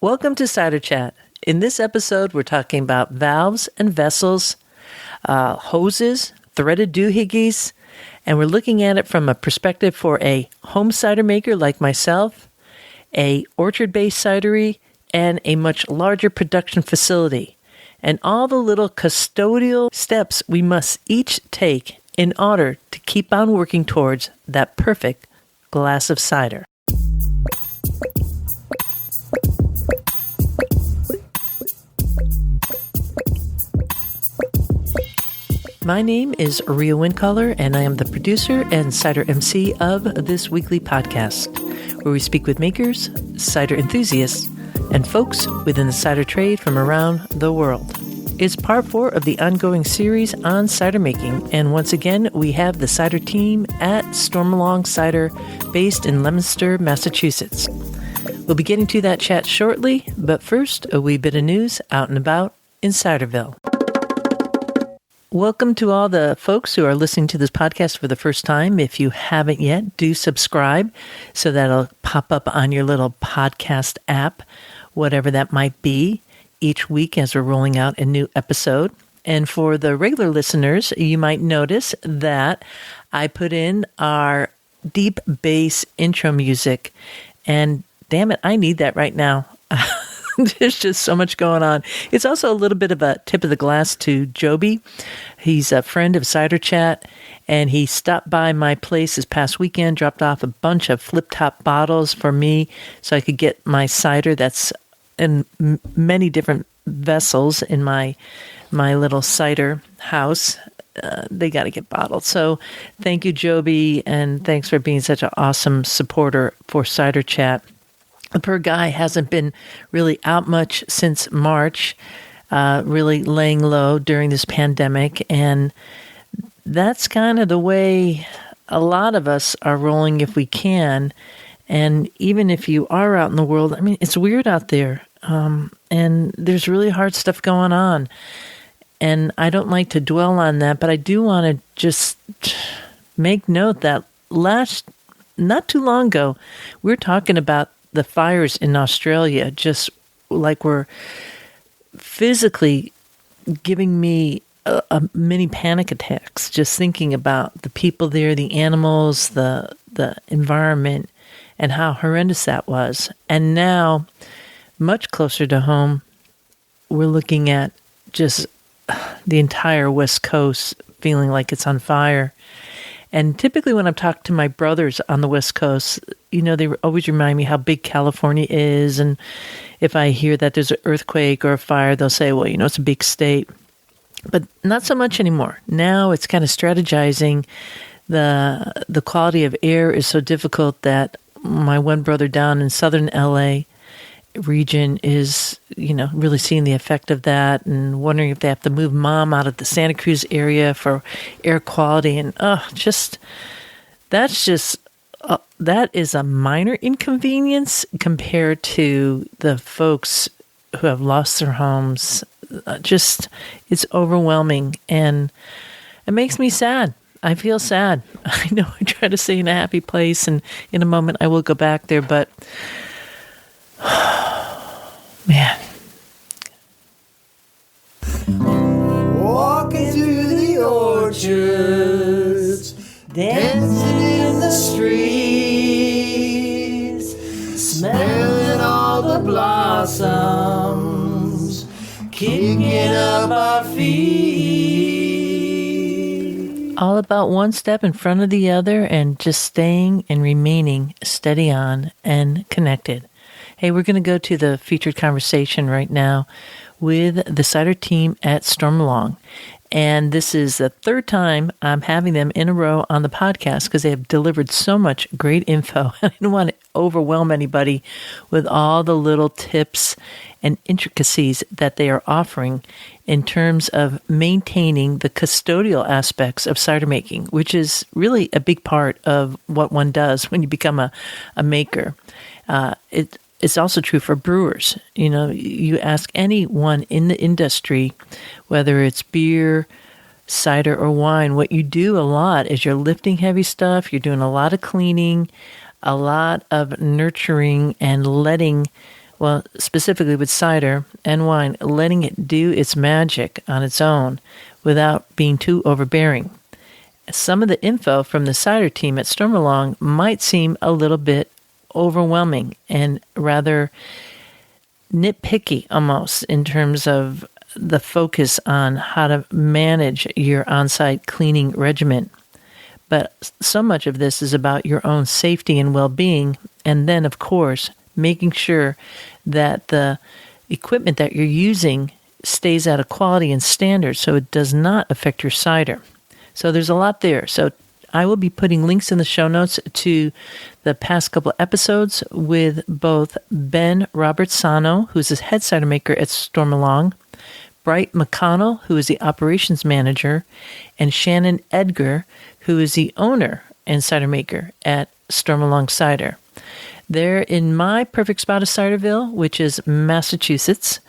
Welcome to Cider Chat. In this episode, we're talking about valves and vessels, hoses, threaded doohickeys, and we're looking at it from a perspective for a home cider maker like myself, a orchard-based cidery, and a much larger production facility, and all the little custodial steps we must each take in order to keep on working towards that perfect glass of cider. My name is Rhea Windcaller, and I am the producer and cider MC of this weekly podcast, where we speak with makers, cider enthusiasts, and folks within the cider trade from around the world. It's part 4 of the ongoing series on cider making, and once again, we have the cider team at Stormalong Cider, based in Leominster, Massachusetts. We'll be getting to that chat shortly, but first, a wee bit of news out and about in Ciderville. Welcome to all the folks who are listening to this podcast for the first time. If you haven't yet, do subscribe so that'll pop up on your little podcast app, whatever that might be, each week as we're rolling out a new episode. And for the regular listeners, you might notice that I put in our deep bass intro music, and damn it, I need that right now. There's just so much going on. It's also a little bit of a tip of the glass to Joby. He's a friend of Cider Chat, and he stopped by my place this past weekend, dropped off a bunch of flip-top bottles for me so I could get my cider that's in many different vessels in my little cider house. They got to get bottled. So thank you, Joby, and thanks for being such an awesome supporter for Cider Chat. The poor guy hasn't been really out much since March, really laying low during this pandemic. And that's kind of the way a lot of us are rolling if we can. And even if you are out in the world, I mean, it's weird out there. And there's really hard stuff going on. And I don't like to dwell on that, but I do want to just make note that not too long ago, we were talking about the fires in Australia, just like were physically giving me a mini panic attacks, just thinking about the people there, the animals, the environment, and how horrendous that was. And now, much closer to home, we're looking at just the entire West Coast feeling like it's on fire. And typically when I'm talking to my brothers on the West Coast, you know, they always remind me how big California is. And if I hear that there's an earthquake or a fire, they'll say, well, you know, it's a big state. But not so much anymore. Now it's kind of strategizing. The quality of air is so difficult that my one brother down in southern LA region is, you know, really seeing the effect of that and wondering if they have to move mom out of the Santa Cruz area for air quality. And that is a minor inconvenience compared to the folks who have lost their homes. It's overwhelming, and it makes me sad. I feel sad. I know I try to stay in a happy place, and in a moment I will go back there, but man. Walking through the orchards, dancing in the streets, smelling all the blossoms, kicking up our feet. All about one step in front of the other and just staying and remaining steady on and connected. Hey, we're going to go to the featured conversation right now with the cider team at Stormalong. And this is the third time I'm having them in a row on the podcast because they have delivered so much great info. I didn't want to overwhelm anybody with all the little tips and intricacies that they are offering in terms of maintaining the custodial aspects of cider making, which is really a big part of what one does when you become a maker. It's also true for brewers. You know, you ask anyone in the industry, whether it's beer, cider, or wine, what you do a lot is you're lifting heavy stuff, you're doing a lot of cleaning, a lot of nurturing and letting Well, specifically with cider and wine, letting it do its magic on its own without being too overbearing. Some of the info from the cider team at Stormalong might seem a little bit overwhelming and rather nitpicky almost in terms of the focus on how to manage your on-site cleaning regimen. But so much of this is about your own safety and well-being, and then, of course, making sure that the equipment that you're using stays at a quality and standard so it does not affect your cider. So there's a lot there. So I will be putting links in the show notes to the past couple episodes with both Ben Roberts-Sano, who's the head cider maker at Stormalong, Bright McConnell, who is the operations manager, and Shannon Edgar, who is the owner and cider maker at Stormalong Cider. They're in my perfect spot of Ciderville, which is Massachusetts,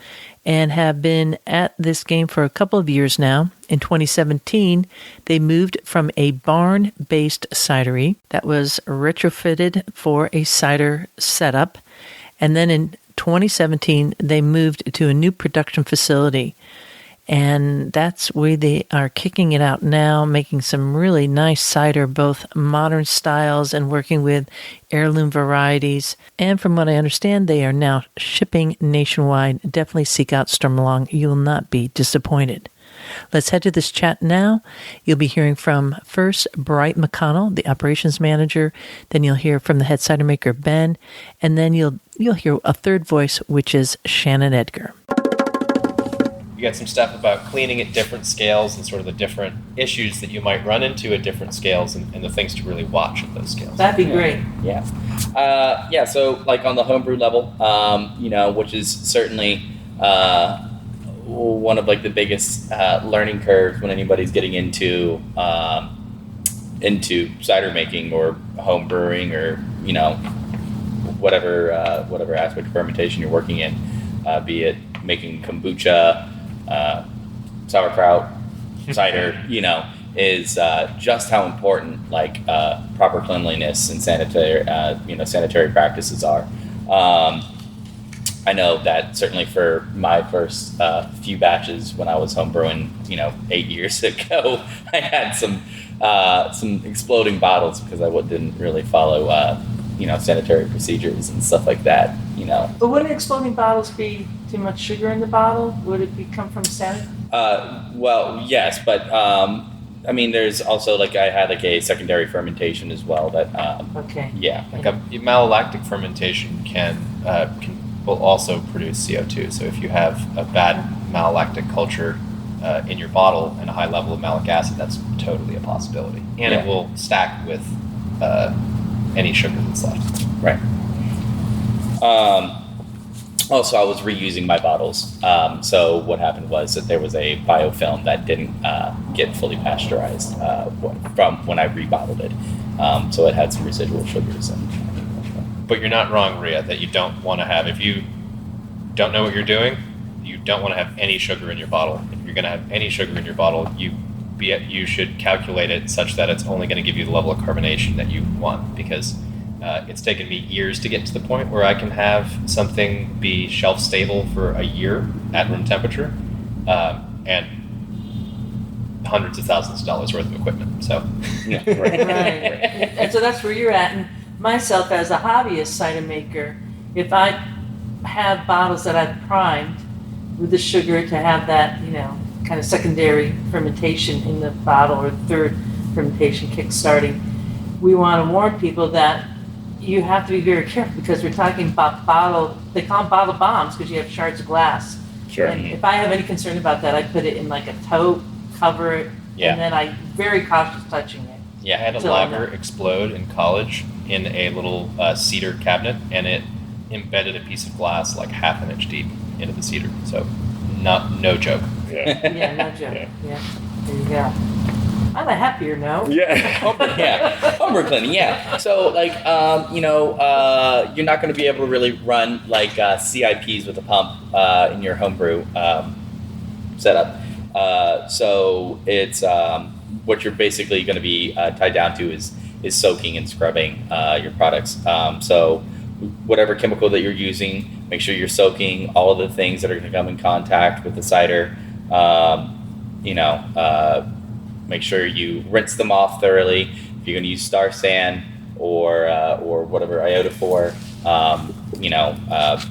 and have been at this game for a couple of years now. In 2017, they moved from a barn-based cidery that was retrofitted for a cider setup, and then in 2017, they moved to a new production facility, and that's where they are kicking it out now, making some really nice cider, both modern styles and working with heirloom varieties. And from what I understand, they are now shipping nationwide. Definitely seek out Stormalong. You will not be disappointed. Let's head to this chat now. You'll be hearing from first Bright McConnell, the operations manager. Then you'll hear from the head cider maker, Ben. And then you'll hear a third voice, which is Shannon Edgar. You got some stuff about cleaning at different scales and sort of the different issues that you might run into at different scales and the things to really watch at those scales. That'd be great. Yeah. So like on the homebrew level, which is certainly one of like the biggest learning curves when anybody's getting into cider making or home brewing or whatever aspect of fermentation you're working in, be it making kombucha, sauerkraut, cider, is just how important like proper cleanliness and sanitary practices are. I know that certainly for my first few batches when I was homebrewing, 8 years ago, I had some exploding bottles because I didn't really follow sanitary procedures and stuff like that. But wouldn't exploding bottles be too much sugar in the bottle? Would it come from sanitary? Well, yes, but there's also I had a secondary fermentation as well. That okay. Yeah. Like a malolactic fermentation will also produce CO2. So if you have a bad malolactic culture in your bottle and a high level of malic acid, that's totally a possibility, and it will stack with any sugar that's left. Right. Also, I was reusing my bottles. So what happened was that there was a biofilm that didn't get fully pasteurized from when I rebottled it. So it had some residual sugars. But you're not wrong, Rhea, that you don't want to have, if you don't know what you're doing, you don't want to have any sugar in your bottle. If you're going to have any sugar in your bottle, you should calculate it such that it's only going to give you the level of carbonation that you want, because it's taken me years to get to the point where I can have something be shelf stable for a year at room temperature, and hundreds of thousands of dollars worth of equipment. So, right. And so that's where you're at. And myself, as a hobbyist cider maker, if I have bottles that I've primed with the sugar to have that, kind of secondary fermentation in the bottle or third fermentation kick-starting, we want to warn people that you have to be very careful because we're talking about they call them bottle bombs because you have shards of glass. Sure. And if I have any concern about that, I put it in a tote, cover it, and then I'm very cautious touching it. Yeah, I had a lager explode in college in a little cedar cabinet, and it embedded a piece of glass half an inch deep into the cedar. So, no joke. Yeah. Yeah, no joke. Yeah. There you go. On a happier note. Yeah. Homebrew cleaning. Yeah. So you're not going to be able to really run CIPs with a pump in your homebrew setup. So it's what you're basically going to be tied down to is soaking and scrubbing your products. So whatever chemical that you're using, make sure you're soaking all of the things that are going to come in contact with the cider. Make sure you rinse them off thoroughly. If you're going to use Star San or whatever iodophore,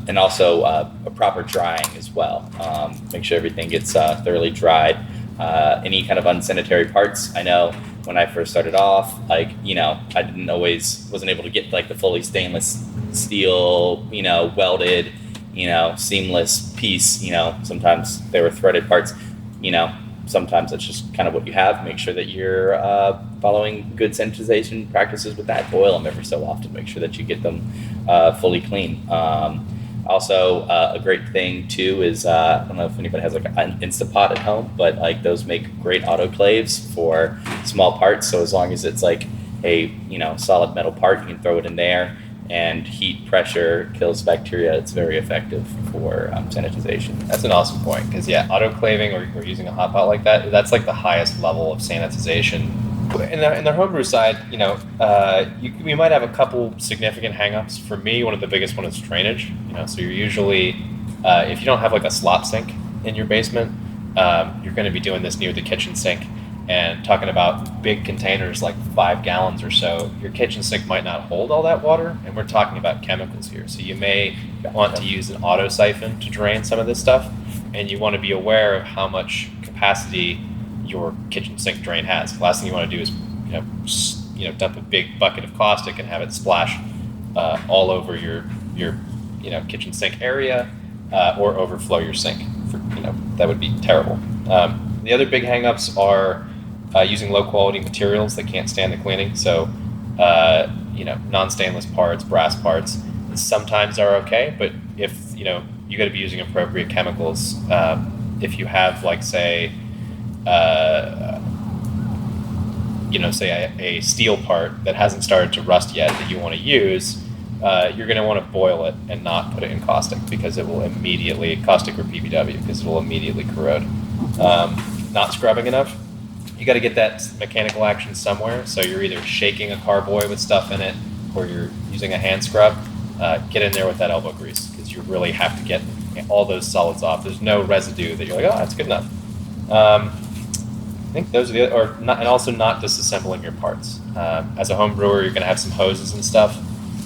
and also a proper drying as well. Make sure everything gets thoroughly dried. Any kind of unsanitary parts. I know when I first started off, I wasn't able to get like the fully stainless steel, welded, seamless piece. Sometimes they were threaded parts. Sometimes that's just kind of what you have. Make sure that you're following good sanitization practices with that. Boil them every so often. Make sure that you get them fully clean. Also, a great thing too is I don't know if anybody has like an Instapot at home, but like those make great autoclaves for small parts. So as long as it's like a solid metal part, you can throw it in there, and heat pressure kills bacteria. It's very effective for sanitization. That's an awesome point, because autoclaving or using a hot pot like that's like the highest level of sanitization. In the homebrew side, we might have a couple significant hangups. For me, one of the biggest one is drainage. So you're usually, if you don't have like a slop sink in your basement, you're going to be doing this near the kitchen sink. And talking about big containers like 5 gallons or so, your kitchen sink might not hold all that water, and we're talking about chemicals here. So you may want to use an auto siphon to drain some of this stuff, and you want to be aware of how much capacity your kitchen sink drain has. The last thing you want to do is dump a big bucket of caustic and have it splash all over your kitchen sink area or overflow your sink. That would be terrible. The other big hangups are using low quality materials that can't stand the cleaning. So, non-stainless parts, brass parts, sometimes are okay, but if you got to be using appropriate chemicals. If you have like say a steel part that hasn't started to rust yet that you want to use, you're going to want to boil it and not put it in caustic, because it will immediately, caustic or PBW, because it will immediately corrode. Not scrubbing enough, you got to get that mechanical action somewhere. So you're either shaking a carboy with stuff in it, or you're using a hand scrub. Get in there with that elbow grease, because you really have to get all those solids off. There's no residue that you're like, oh, that's good enough. I think those are the other, and also not disassembling your parts. As a home brewer, you're going to have some hoses and stuff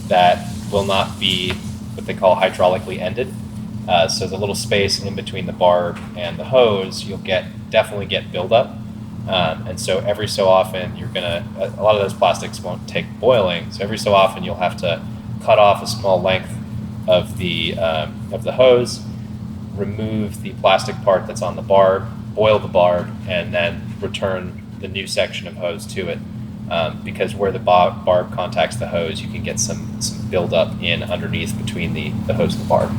that will not be what they call hydraulically ended. So the little space in between the barb and the hose, you'll definitely get buildup. And so every so often a lot of those plastics won't take boiling. So every so often you'll have to cut off a small length of the hose, remove the plastic part that's on the barb, boil the barb, and then return the new section of hose to it. Because where the barb contacts the hose, you can get some buildup in underneath between the hose and the barb.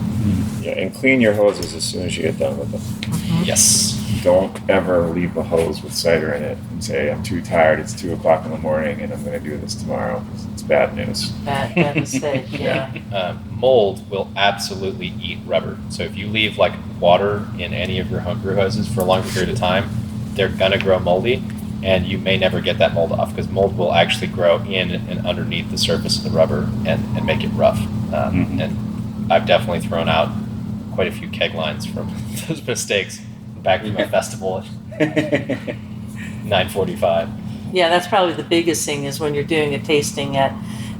Yeah, and clean your hoses as soon as you get done with them. Mm-hmm. Yes. Don't ever leave the hose with cider in it and say, I'm too tired, it's 2 o'clock in the morning, and I'm going to do this tomorrow, because it's bad news. Bad mistake, yeah. Mold will absolutely eat rubber. So if you leave like water in any of your homebrew hoses for a long period of time, they're going to grow moldy, and you may never get that mold off, because mold will actually grow in and underneath the surface of the rubber and make it rough. And I've definitely thrown out quite a few keg lines from those mistakes back from a festival at 9:45. Yeah, that's probably the biggest thing, is when you're doing a tasting at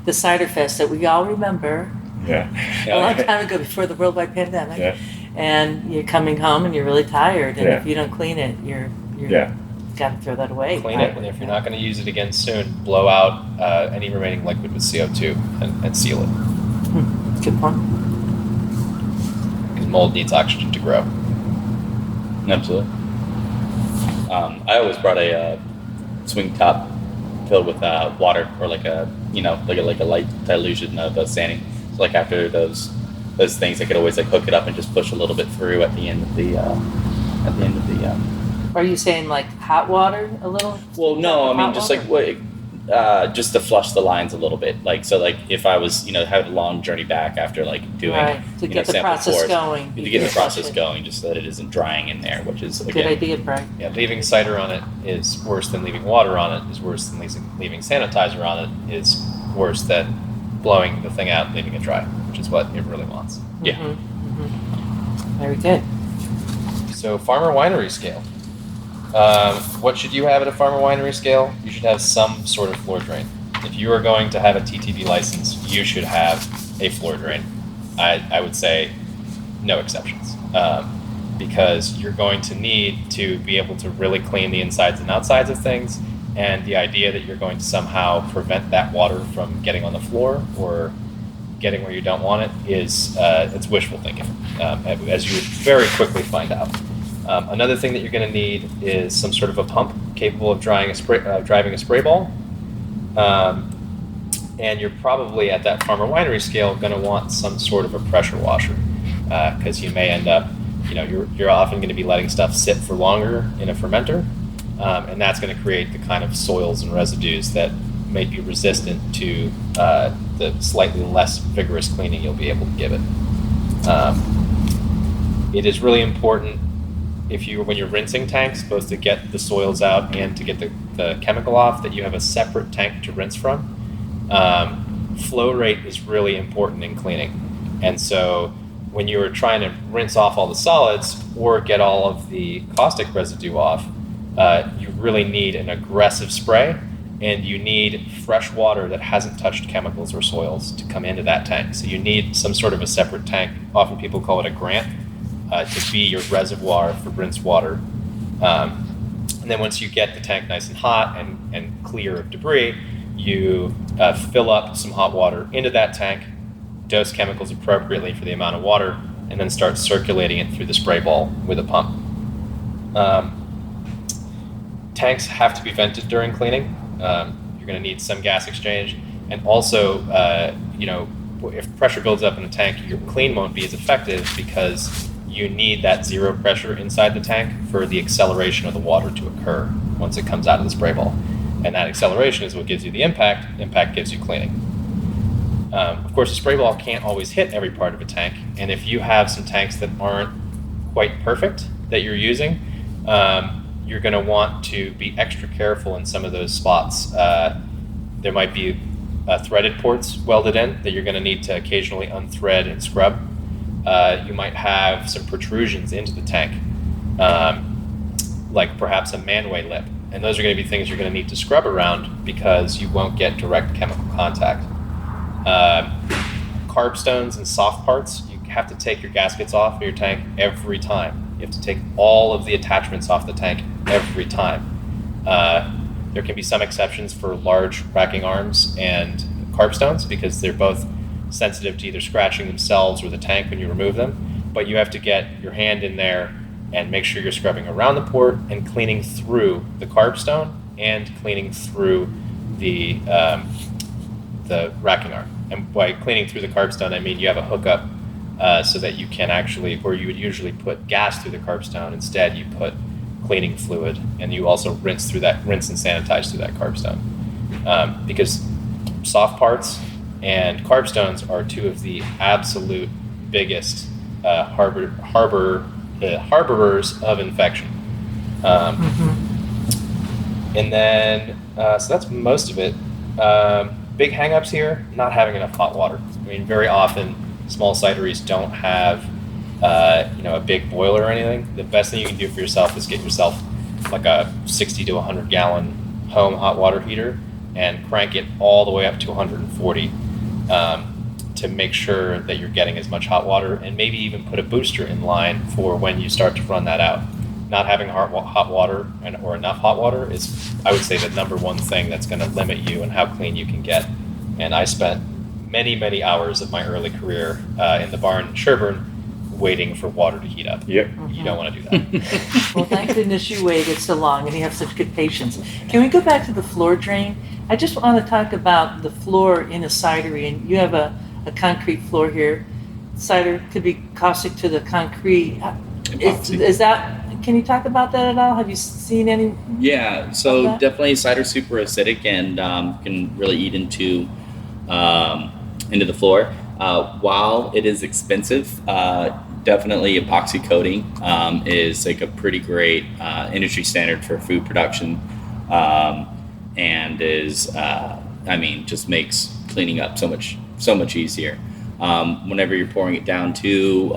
the Cider Fest that we all remember Yeah. a long time ago, before the worldwide pandemic. Yeah. And you're coming home and you're really tired, and Yeah. if you don't clean it, you're Yeah. got to throw that away. Clean it, and if you're not going to use it again soon, blow out any remaining liquid with CO2 and seal it. Good point. Because mold needs oxygen to grow. Absolutely. I always brought a swing top filled with water, or like a light dilution of sanding. So like after those things, I could always like hook it up and just push a little bit through at the end of the Are you saying like hot water a little? Well, no, I mean Hot just water? like just to flush the lines a little bit. Like so, like if I was had a long journey back after like doing Right, to get the sample process pours, going. to you get the can flush process it. going, just so that it isn't drying in there, which is Good again idea, Brian. Yeah, leaving cider on it is worse than leaving water on it, is worse than leaving sanitizer on it, is worse than blowing the thing out and leaving it dry, which is what it really wants. Yeah. Very good. So farmer winery scale. What should you have at a farmer winery scale? You should have some sort of floor drain. If you are going to have a TTB license, you should have a floor drain. I would say no exceptions, because you're going to need to be able to really clean the insides and outsides of things, and the idea that you're going to somehow prevent that water from getting on the floor or getting where you don't want it is it's wishful thinking, as you would very quickly find out. Another thing that you're going to need is some sort of a pump capable of driving a spray ball. And you're probably at that farmer winery scale going to want some sort of a pressure washer, because you may end up, you're often going to be letting stuff sit for longer in a fermenter, and that's going to create the kind of soils and residues that may be resistant to the slightly less vigorous cleaning you'll be able to give it. It is really important when you're rinsing tanks, both to get the soils out and to get the chemical off, that you have a separate tank to rinse from. Flow rate is really important in cleaning. And so when you are trying to rinse off all the solids or get all of the caustic residue off, you really need an aggressive spray, and you need fresh water that hasn't touched chemicals or soils to come into that tank. So you need some sort of a separate tank. Often people call it a grant, to be your reservoir for rinse water. And then once you get the tank nice and hot and clear of debris, you fill up some hot water into that tank, dose chemicals appropriately for the amount of water, and then start circulating it through the spray ball with a pump. Tanks have to be vented during cleaning. You're going to need some gas exchange, and also, if pressure builds up in a tank, your clean won't be as effective because you need that zero pressure inside the tank for the acceleration of the water to occur once it comes out of the spray ball. And that acceleration is what gives you the impact. Impact gives you cleaning. Of course, the spray ball can't always hit every part of a tank. And if you have some tanks that aren't quite perfect that you're using, you're going to want to be extra careful in some of those spots. There might be threaded ports welded in that you're going to need to occasionally unthread and scrub. You might have some protrusions into the tank, like perhaps a manway lip. And those are going to be things you're going to need to scrub around because you won't get direct chemical contact. Carb stones and soft parts, you have to take your gaskets off of your tank every time. You have to take all of the attachments off the tank every time. There can be some exceptions for large racking arms and carb stones because they're both sensitive to either scratching themselves or the tank when you remove them. But you have to get your hand in there and make sure you're scrubbing around the port and cleaning through the carb stone and cleaning through the racking arm. And by cleaning through the carb stone, I mean you have a hookup so that you can actually, where you would usually put gas through the carb stone, instead you put cleaning fluid, and you also rinse and sanitize through that carb stone. Because soft parts and carb stones are two of the absolute biggest harborers of infection. And then, so that's most of it. Big hang-ups here, not having enough hot water. I mean, very often small cideries don't have a big boiler or anything. The best thing you can do for yourself is get yourself like a 60 to 100 gallon home hot water heater and crank it all the way up to 140 to make sure that you're getting as much hot water, and maybe even put a booster in line for when you start to run that out. Not having hot water or enough hot water is, I would say, the number one thing that's going to limit you and how clean you can get. And I spent many, many hours of my early career in the barn in Sherburne waiting for water to heat up. Yep. You don't want to do that. Well, thank goodness you waited so long and you have such good patience. Can we go back to the floor drain? I just want to talk about the floor in a cidery, and you have a concrete floor here. Cider could be caustic to the concrete. Is that, can you talk about that at all? Have you seen any? Yeah, so definitely cider super acidic and can really eat into the floor. While it is expensive, definitely epoxy coating is like a pretty great industry standard for food production, and is just makes cleaning up so much so much easier. Whenever you're pouring it down too,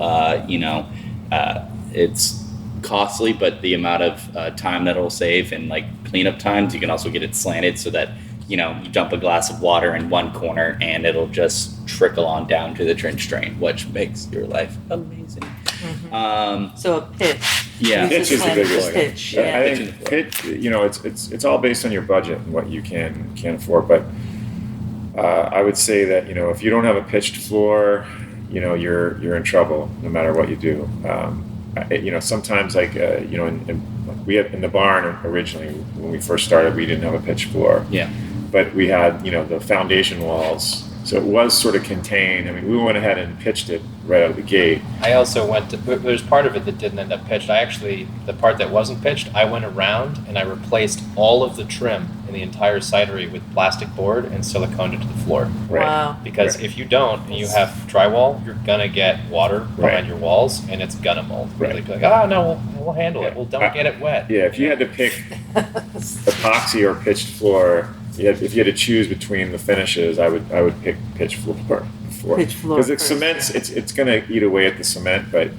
it's costly, but the amount of time that it'll save and like cleanup times, you can also get it slanted so that you dump a glass of water in one corner and it'll just trickle on down to the trench drain, which makes your life amazing. So a pitch. Yeah, Pitch is a big one. Pitch. I Yeah. think pitch, it's all based on your budget and what you can afford. But I would say that if you don't have a pitched floor, you're in trouble no matter what you do. Sometimes we had in the barn originally when we first started, we didn't have a pitched floor. Yeah. But we had the foundation walls, so it was sort of contained. I mean, we went ahead and pitched it right out of the gate. I also there's part of it that didn't end up pitched. The part that wasn't pitched, I went around and I replaced all of the trim in the entire cidery with plastic board and siliconed it to the floor. Right. Wow. Because Right. if you don't and you have drywall, you're gonna get water behind Right. your walls and it's gonna mold. Right. Really be like, no, we'll handle it. Well, don't get it wet. Yeah, if you had to pick epoxy or pitched floor, if you had to choose between the finishes, I would pick pitched floor before. Pitched floor because first, cements, it's going to eat away at the cement, but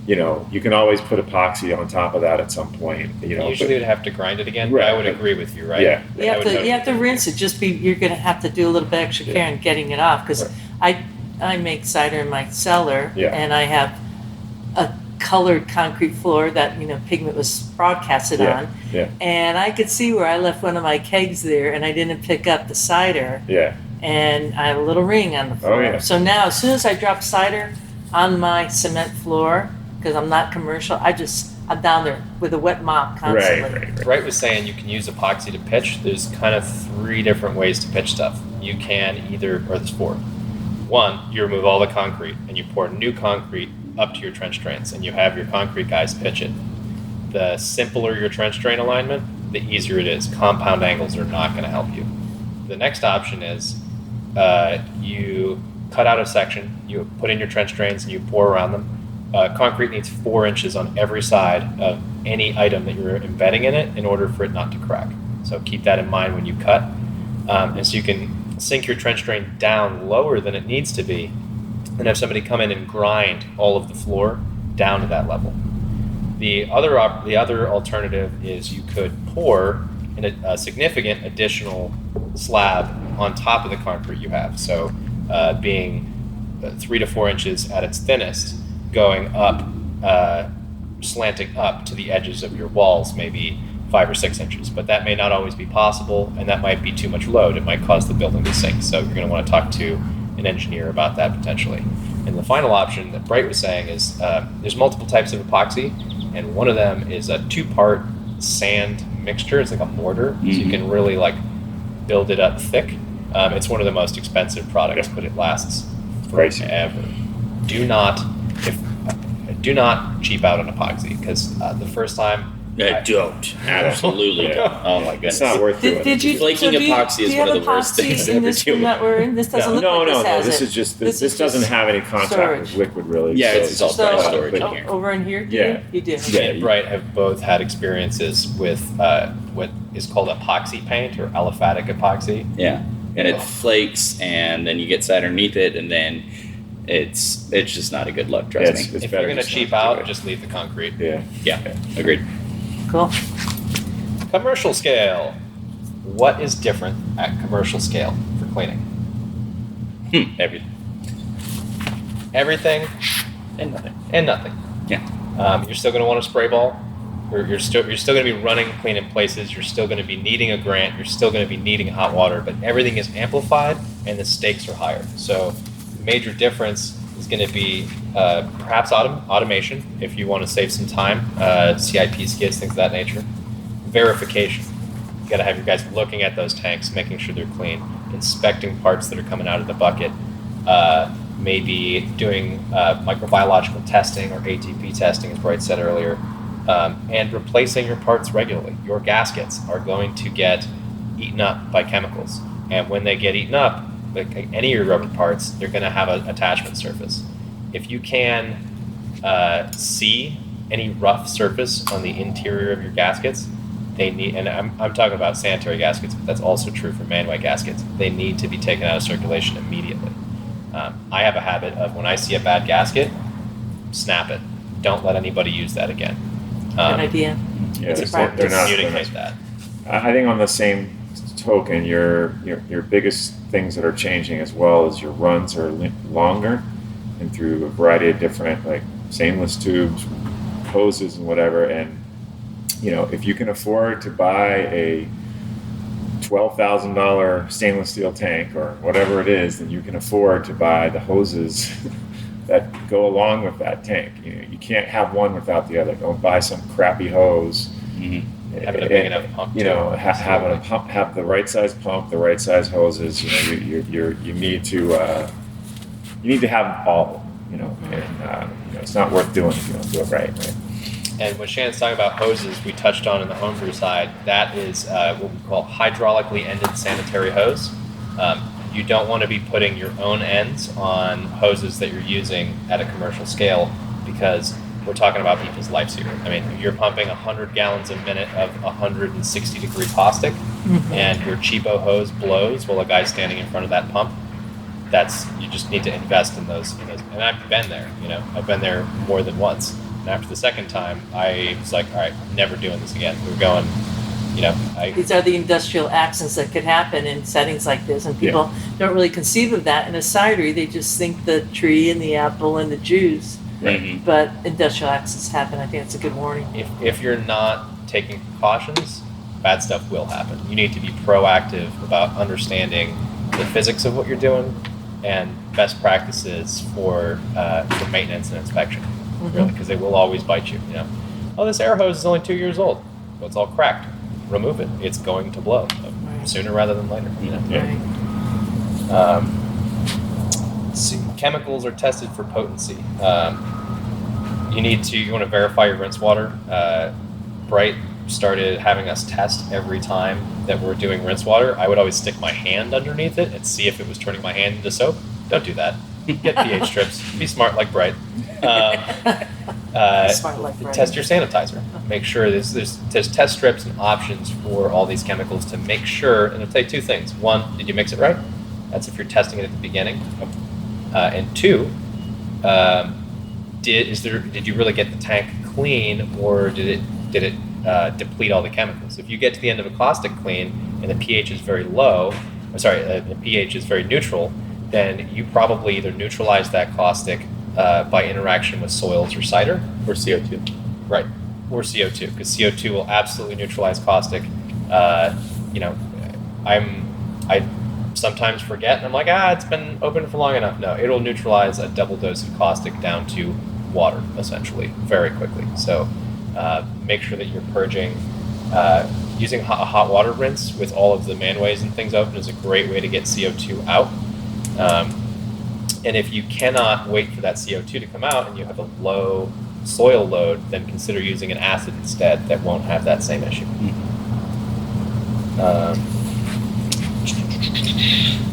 you can always put epoxy on top of that at some point. Usually you'd have to grind it again, Right, but I would but- agree with you, right? Yeah. You have to rinse it. You're going to have to do a little bit extra care in getting it off because I make cider in my cellar Yeah. and I have a colored concrete floor that pigment was broadcasted on, Yeah. and I could see where I left one of my kegs there and I didn't pick up the cider, Yeah. and I have a little ring on the floor. yeah. So now as soon as I drop cider on my cement floor, because I'm not commercial, I'm down there with a wet mop constantly. Right. Bright was saying you can use epoxy to pitch. There's kind of 3 different ways to pitch stuff. You can there's 4. One, you remove all the concrete and you pour new concrete up to your trench drains and you have your concrete guys pitch it. The simpler your trench drain alignment, the easier it is. Compound angles are not going to help you. The next option is you cut out a section, you put in your trench drains and you pour around them. Concrete needs 4 inches on every side of any item that you're embedding in it in order for it not to crack. So keep that in mind when you cut. And so you can sink your trench drain down lower than it needs to be and have somebody come in and grind all of the floor down to that level. The other alternative is you could pour in a significant additional slab on top of the concrete you have. So being 3 to 4 inches at its thinnest, going up, slanting up to the edges of your walls, maybe 5 or 6 inches. But that may not always be possible, and that might be too much load. It might cause the building to sink. So you're going to want to talk to an engineer about that potentially. And the final option that Bright was saying is there's multiple types of epoxy, and one of them is a 2-part sand mixture. It's like a mortar, so you can really build it up thick. It's one of the most expensive products, but it lasts forever. Do not cheap out on epoxy because the first time. Don't. Absolutely don't. Oh my goodness. It's not worth it. Flaking epoxy is one of the worst things in ever this to room that we're in? This doesn't look like this has This it. is just This this is doesn't just have any contact storage. with liquid really. Yeah, it's all dry So, storage in here. over in here, Yeah. you do. Me and Bright have both had experiences with what is called epoxy paint or aliphatic epoxy. Yeah, and it flakes, and then you get cider underneath it, and then it's just not a good look. Trust me. It's If better you're going to just cheap not to do out, it. just leave the concrete. Yeah. Agreed. Cool. Commercial scale. What is different at commercial scale for cleaning? Everything Everything and nothing. and nothing. Yeah. You're still going to want a spray ball. You're still going to be running clean in places. You're still going to be needing a grant. You're still going to be needing hot water. But everything is amplified and the stakes are higher. So the major difference is going to be perhaps automation if you want to save some time. CIP skids, things of that nature. Verification. You got to have your guys looking at those tanks, making sure they're clean, inspecting parts that are coming out of the bucket, maybe doing microbiological testing or ATP testing, as Bright said earlier, and replacing your parts regularly. Your gaskets are going to get eaten up by chemicals, and when they get eaten up, like any of your rubber parts, they're going to have an attachment surface. If you can see any rough surface on the interior of your gaskets, they need, and I'm talking about sanitary gaskets, but that's also true for man-way gaskets. They need to be taken out of circulation immediately. I have a habit of when I see a bad gasket, snap it. Don't let anybody use that again. Good idea. Yeah, It's a they're practice. not. Communicate that. I think on the same token, your biggest things that are changing as well is your runs are longer, and through a variety of different like stainless tubes, hoses, and whatever. And if you can afford to buy a $12,000 stainless steel tank or whatever it is, then you can afford to buy the hoses that go along with that tank. You can't have one without the other. Don't buy some crappy hose. Mm-hmm. Having a big enough pump. Having a pump, have the right size pump, the right size hoses. You need to have all. And it's not worth doing if you don't do it right. And when Shannon's talking about hoses, we touched on in the homebrew side, that is what we call hydraulically ended sanitary hose. You don't want to be putting your own ends on hoses that you're using at a commercial scale, because we're talking about people's lives here. I mean, you're pumping 100 gallons a minute of 160 degree caustic, and your cheapo hose blows while a guy's standing in front of that pump. You just need to invest in those. And I've been there. I've been there more than once. And after the second time, I was like, all right, I'm never doing this again. We're going. These are the industrial accidents that could happen in settings like this, and people don't really conceive of that in a cidery. They just think the tree and the apple and the juice. Mm-hmm. But industrial accidents happen. I think it's a good warning. If you're not taking precautions, bad stuff will happen. You need to be proactive about understanding the physics of what you're doing and best practices for maintenance and inspection, really, because they will always bite you. This air hose is only 2 years old. Well, it's all cracked. Remove it. It's going to blow sooner rather than later. Right. See, chemicals are tested for potency. You want to verify your rinse water. Bright started having us test every time that we're doing rinse water. I would always stick my hand underneath it and see if it was turning my hand into soap. Don't do that. Get pH strips. Be smart like Bright. Smart like Bright. Test your sanitizer. Make sure there's test strips and options for all these chemicals to make sure. And it'll tell you two things. One, did you mix it right? That's if you're testing it at the beginning. And two, did you really get the tank clean, or did it deplete all the chemicals? If you get to the end of a caustic clean and the pH is very low, the pH is very neutral, then you probably either neutralize that caustic by interaction with soils or cider. Or CO2. Right. Or CO2, because CO2 will absolutely neutralize caustic. I sometimes forget, and I'm like, it's been open for long enough. No, it'll neutralize a double dose of caustic down to water, essentially, very quickly. So make sure that you're purging. Using a hot water rinse with all of the manways and things open is a great way to get CO2 out. And if you cannot wait for that CO2 to come out and you have a low soil load, then consider using an acid instead that won't have that same issue.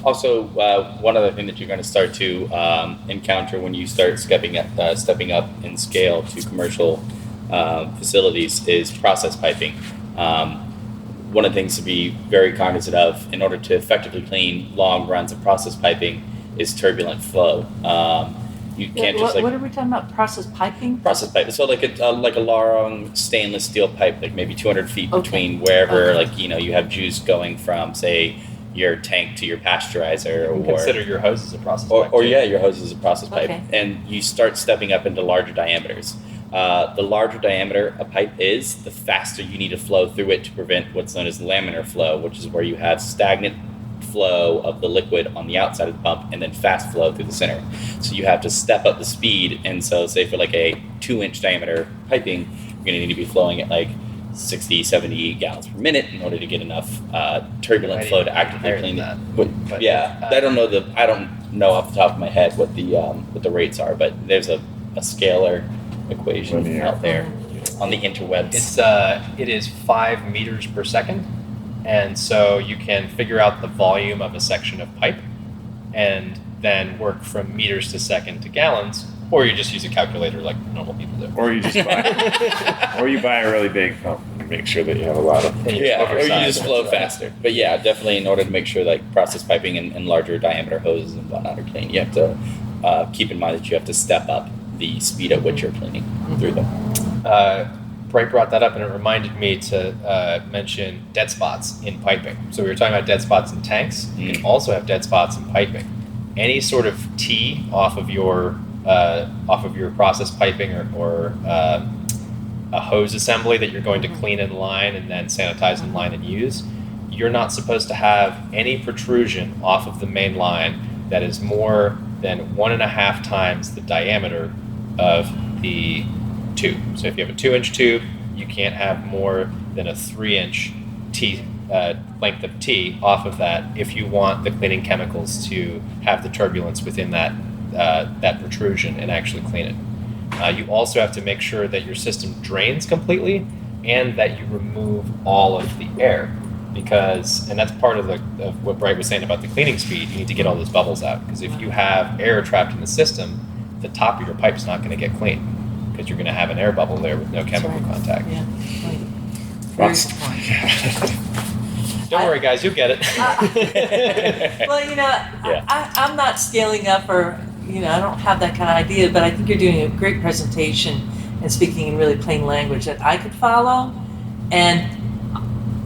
Also, one other thing that you're going to start to encounter when you start stepping up in scale to commercial facilities is process piping. One of the things to be very cognizant of in order to effectively clean long runs of process piping is turbulent flow. You can't just what are we talking about? Process piping? Process pipe. So like a long stainless steel pipe, like maybe 200 feet between wherever, you have juice going from, say, your tank to your pasteurizer, or consider your hose as a process pipe. Your hose is a process pipe, and you start stepping up into larger diameters. The larger diameter a pipe is, the faster you need to flow through it to prevent what's known as laminar flow, which is where you have stagnant flow of the liquid on the outside of the pump and then fast flow through the center. So you have to step up the speed, and so say for like a 2-inch diameter piping, you're going to need to be flowing at like 60, 70 gallons per minute in order to get enough turbulent flow to actively clean that. I don't know off the top of my head what the rates are, but there's a scalar equation out there on the interwebs. It is 5 meters per second, and so you can figure out the volume of a section of pipe and then work from meters to second to gallons, or you just use a calculator like normal people do. Or you just buy, or you buy a really big pump. make sure that you have a lot of. And you Yeah, or you oversize just it. flow faster. But yeah, definitely in order to make sure like process piping and larger diameter hoses and whatnot are clean, you have to keep in mind that you have to step up the speed at which you're cleaning through them. Bright brought that up, and it reminded me to mention dead spots in piping. So we were talking about dead spots in tanks. You can also have dead spots in piping. Any sort of tee off of your process piping or a hose assembly that you're going to clean in line and then sanitize in line and use, you're not supposed to have any protrusion off of the main line that is more than 1.5 times the diameter of the tube. So if you have a 2-inch tube, you can't have more than a 3-inch length of T off of that if you want the cleaning chemicals to have the turbulence within that protrusion and actually clean it. You also have to make sure that your system drains completely and that you remove all of the air, and that's part of what Bright was saying about the cleaning speed. You need to get all those bubbles out, because if you have air trapped in the system, the top of your pipe's not going to get clean, because you're going to have an air bubble there with no chemical contact. Yeah. Very good point. Don't worry, guys, you'll get it. Well, I'm not scaling up, or I don't have that kind of idea, but I think you're doing a great presentation and speaking in really plain language that I could follow. And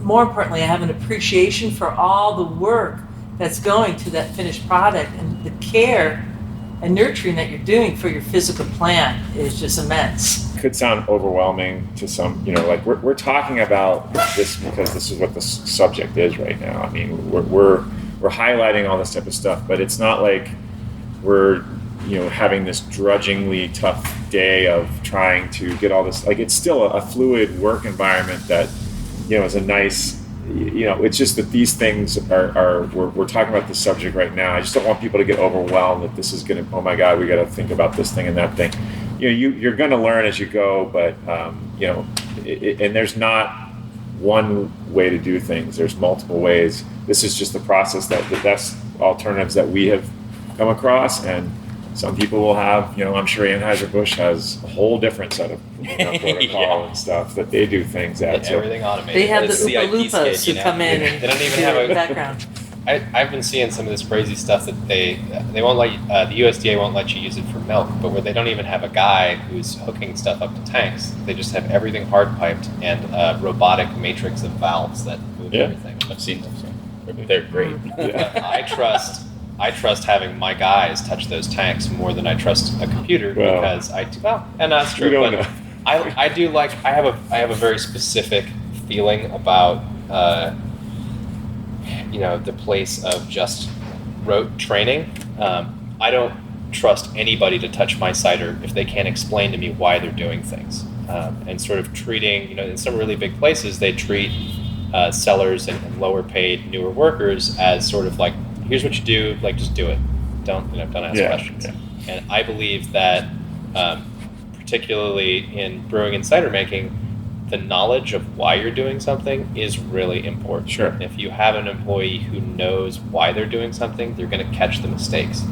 more importantly, I have an appreciation for all the work that's going to that finished product, and the care and nurturing that you're doing for your physical plant is just immense. Could sound overwhelming to some, like we're talking about this because this is what the subject is right now. I mean, we're highlighting all this type of stuff, but it's not like we're having this drudgingly tough day of trying to get all this. Like, it's still a fluid work environment that is a nice. It's just that these things we're talking about this subject right now. I just don't want people to get overwhelmed that this is going to, oh my God, we got to think about this thing and that thing. You're going to learn as you go, but and there's not one way to do things. There's multiple ways. This is just the process, that the best alternatives that we have come across, and some people will have, I'm sure Anheuser-Busch has a whole different set of protocol and stuff that they do things at. It's everything automated. They have the CIP Oompa Loompas skid, who come in and they don't even do have the a background. I've been seeing some of this crazy stuff that they won't let you, the USDA won't let you use it for milk, but where they don't even have a guy who's hooking stuff up to tanks. They just have everything hard piped and a robotic matrix of valves that move everything. I've seen them. So they're great. I trust having my guys touch those tanks more than I trust a computer, because and that's true. But I do I have a very specific feeling about the place of just rote training. I don't trust anybody to touch my cider if they can't explain to me why they're doing things. And sort of treating, in some really big places, they treat sellers and lower paid newer workers as sort of like, here's what you do, just do it. Don't ask questions. Yeah. And I believe that particularly in brewing and cider making, the knowledge of why you're doing something is really important. Sure. If you have an employee who knows why they're doing something, they're going to catch the mistakes.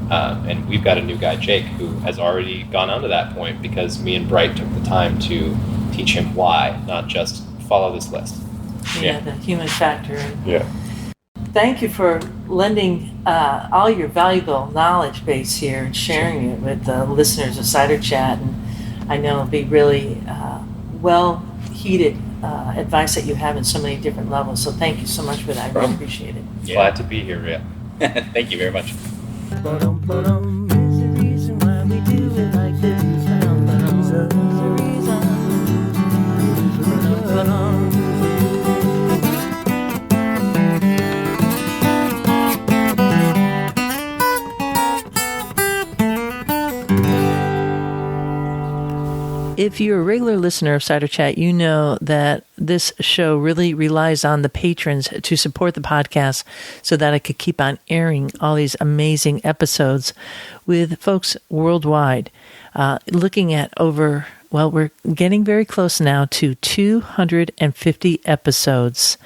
And we've got a new guy, Jake, who has already gone on to that point because me and Bright took the time to teach him why, not just follow this list. Yeah, the human factor. Yeah. Thank you for lending all your valuable knowledge base here and sharing it with the listeners of Cider Chat. And I know it'll be really well-heeded advice that you have in so many different levels. So thank you so much for that. I really appreciate it. Yeah. Glad to be here, Rhea. Thank you very much. If you're a regular listener of Cider Chat, you know that this show really relies on the patrons to support the podcast so that I could keep on airing all these amazing episodes with folks worldwide. Looking at we're getting very close now to 250 episodes.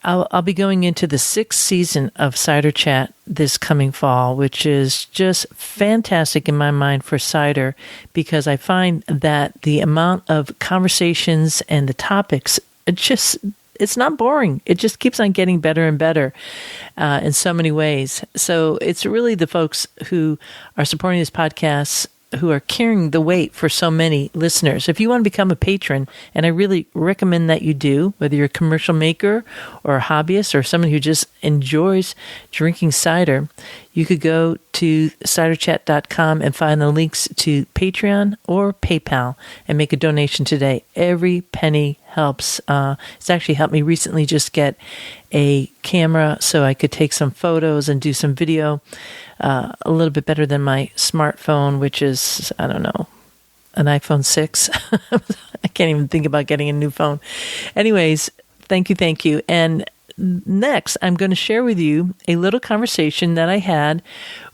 I'll be going into the 6th season of Cider Chat this coming fall, which is just fantastic in my mind for cider, because I find that the amount of conversations and the topics, it's not boring. It just keeps on getting better and better in so many ways. So it's really the folks who are supporting this podcast who are carrying the weight for so many listeners. If you want to become a patron, and I really recommend that you do, whether you're a commercial maker or a hobbyist or someone who just enjoys drinking cider, you could go to ciderchat.com and find the links to Patreon or PayPal and make a donation today. Every penny helps. It's actually helped me recently just get a camera so I could take some photos and do some video a little bit better than my smartphone, which is, I don't know, an iPhone 6. I can't even think about getting a new phone. Anyways, thank you. And next, I'm going to share with you a little conversation that I had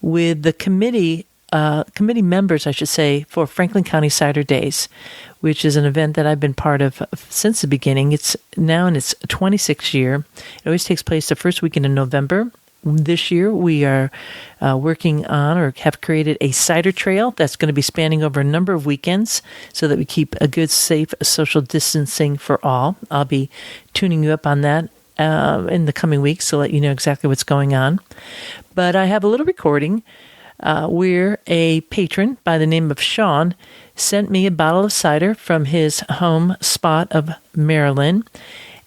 with the committee members, I should say, for Franklin County Cider Days, which is an event that I've been part of since the beginning. It's now in its 26th year. It always takes place the first weekend in November. This year, we are working on, or have created, a cider trail that's going to be spanning over a number of weekends so that we keep a good, safe social distancing for all. I'll be tuning you up on that in the coming weeks to let you know exactly what's going on. But I have a little recording where a patron by the name of Sean sent me a bottle of cider from his home spot of Maryland,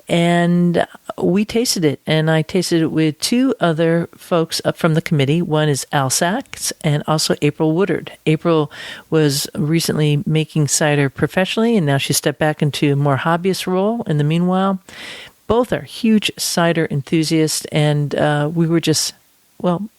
and we tasted it. And I tasted it with 2 other folks up from the committee. One is Al Sachs and also April Woodard. April was recently making cider professionally, and now she stepped back into a more hobbyist role in the meanwhile. Both are huge cider enthusiasts, and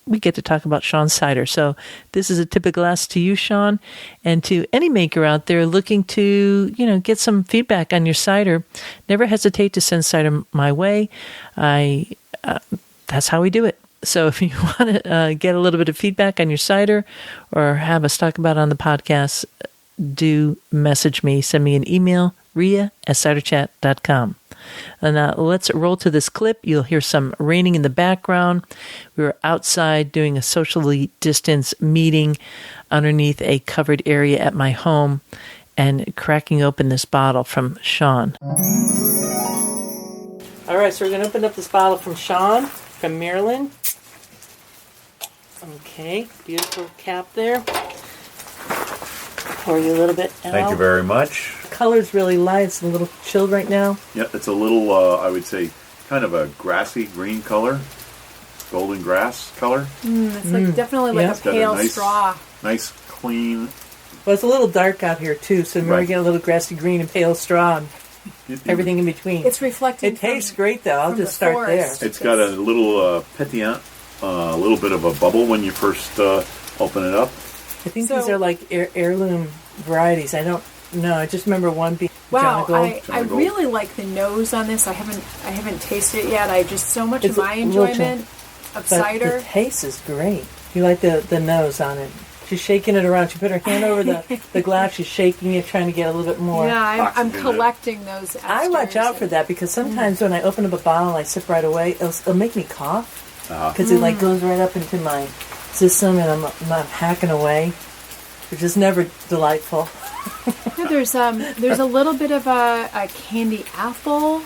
we get to talk about Sean's cider. So this is a tip of glass to you, Sean, and to any maker out there looking to, get some feedback on your cider. Never hesitate to send cider my way. That's how we do it. So if you want to get a little bit of feedback on your cider or have us talk about it on the podcast, do message me. Send me an email, ria@ciderchat.com. And let's roll to this clip. You'll hear some raining in the background. We were outside doing a socially distanced meeting underneath a covered area at my home and cracking open this bottle from Sean. All right, so we're going to open up this bottle from Sean from Maryland. Okay, beautiful cap there. Pour you a little bit out. Thank you very much. The color's really light. It's a little chilled right now. Yeah, it's a little, I would say, kind of a grassy green color, golden grass color. It's like definitely like a pale straw. Nice, clean. Well, it's a little dark out here too, so now we get a little grassy green and pale straw and everything in between. It's reflecting. It tastes great though. I'll just start forest. there. It's got a little pétillant, a little bit of a bubble when you first open it up. I think these are like heirloom varieties. I don't know. I just remember one being wow. John I really like the nose on this. I haven't tasted it yet. I just so much of my enjoyment of cider. The taste is great. You like the nose on it. She's shaking it around. She put her hand over the glass. She's shaking it, trying to get a little bit more. Yeah, I'm collecting those esters. I watch out for that because sometimes when I open up a bottle, I sip right away. It'll make me cough because it like goes right up into my system, and I'm not hacking away, which is never delightful. Yeah, there's a little bit of a candy apple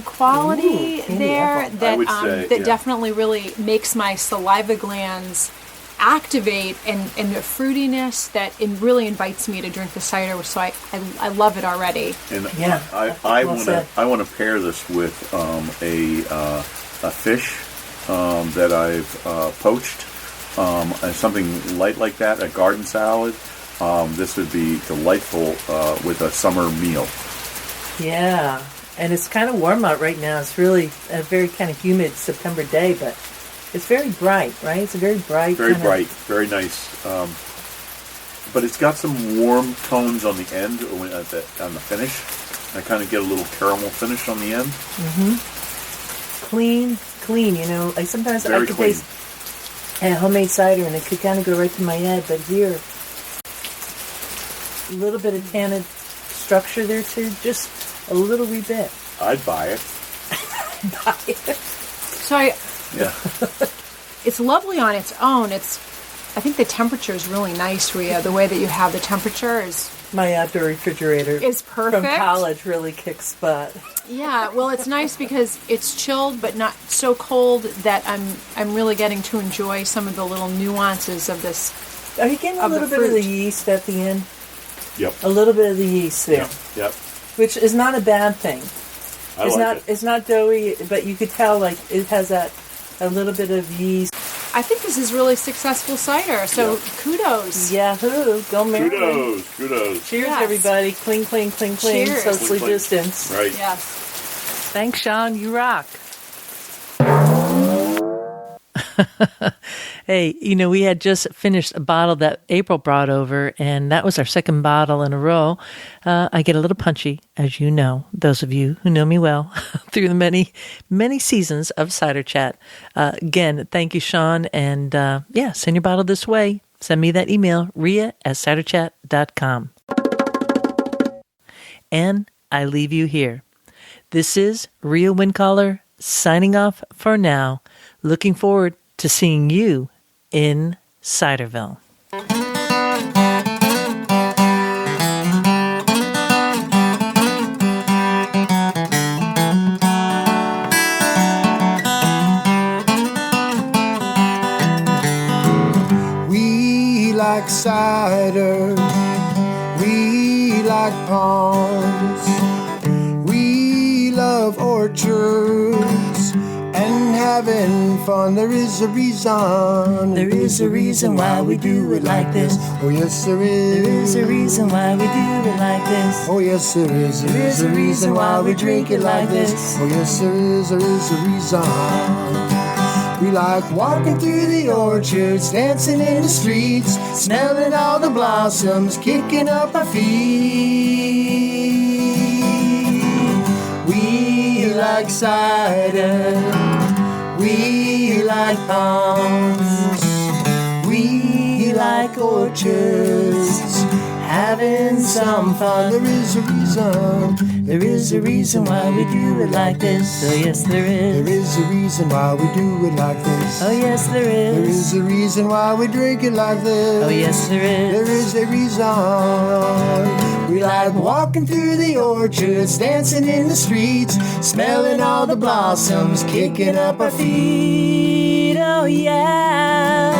quality there apple. that definitely really makes my saliva glands activate, and the fruitiness that it really invites me to drink the cider. So I love it already. And I want to pair this with a fish that I've poached. And something light like that, a garden salad. This would be delightful with a summer meal. Yeah, and it's kind of warm out right now. It's really a very kind of humid September day, but it's very bright, right? It's a very bright. Very bright, very nice. But it's got some warm tones on the end, on the finish. I kind of get a little caramel finish on the end. Clean. Like sometimes I could taste homemade cider, and it could kind of go right to my head. But here, a little bit of tannin structure there too, just a little wee bit. I'd buy it. buy it. So Yeah. it's lovely on its own. I think the temperature is really nice, Rhea. The way that you have the temperature is My outdoor refrigerator perfect. from college really kicks butt. Yeah, well, it's nice because it's chilled but not so cold that I'm really getting to enjoy some of the little nuances of this. Are you getting a Of the little bit of the fruit. yeast at the end? Yep. A little bit of the yeast there, Yep. which is not a bad thing. I It's like not it. it's not doughy, but you could tell like it has a little bit of yeast. I think this is really successful cider, so Yeah. kudos. Yahoo! Go Maryland. Kudos. Cheers, Yes. everybody! Cling, cling, cling, cling. Cheers. Socially Cling, cling. distanced. Right. Yes. Thanks, Sean. You rock. Hey, we had just finished a bottle that April brought over, and that was our second bottle in a row. I get a little punchy, as you know, those of you who know me well, through the many, many seasons of Cider Chat. Again, thank you, Sean, and send your bottle this way. Send me that email, ria@ciderchat.com. And I leave you here. This is Rhea Windcaller signing off for now. Looking forward to seeing you in Ciderville. We like cider, we like palms, we love orchards and having fun. There is a reason, there is a reason why we do it like this. Oh yes there is, there is a reason why we do it like this. Oh yes there is a reason why we drink it like this. Oh yes there is a reason. We like walking through the orchards, dancing in the streets, smelling all the blossoms, kicking up our feet. We like cider, we like palms, we like orchards, having some fun. There is a reason why we do it like this. Oh yes there is. There is a reason why we do it like this. Oh yes there is. There is a reason why we drink it like this. Oh yes there is. There is a reason. We like walking through the orchards, dancing in the streets, smelling all the blossoms, kicking up our feet. Oh yeah.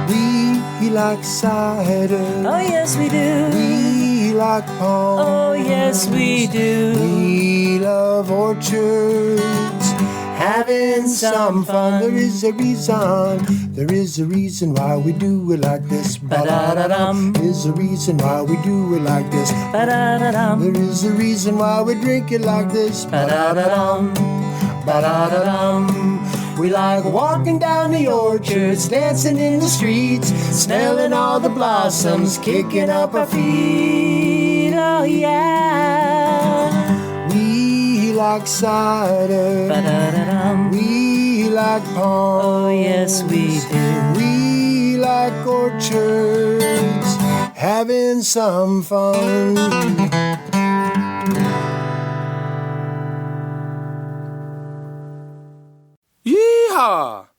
We like cider. Oh yes we do. We like palms. Oh yes we do. We love orchards, having some fun. There is a reason. There is a reason why we do it like this. Ba-da-da-dum. There is a reason why we do it like this. Ba-da-da-dum. There is a reason why we drink it like this. Ba-da-da-dum. Ba-da-da-dum. We like walking down the orchards, dancing in the streets, smelling all the blossoms, kicking up our feet. Oh yeah. We like cider. Ba-da-da-dum. We like palms. Oh yes we do. We like orchards, having some fun. Yeehaw!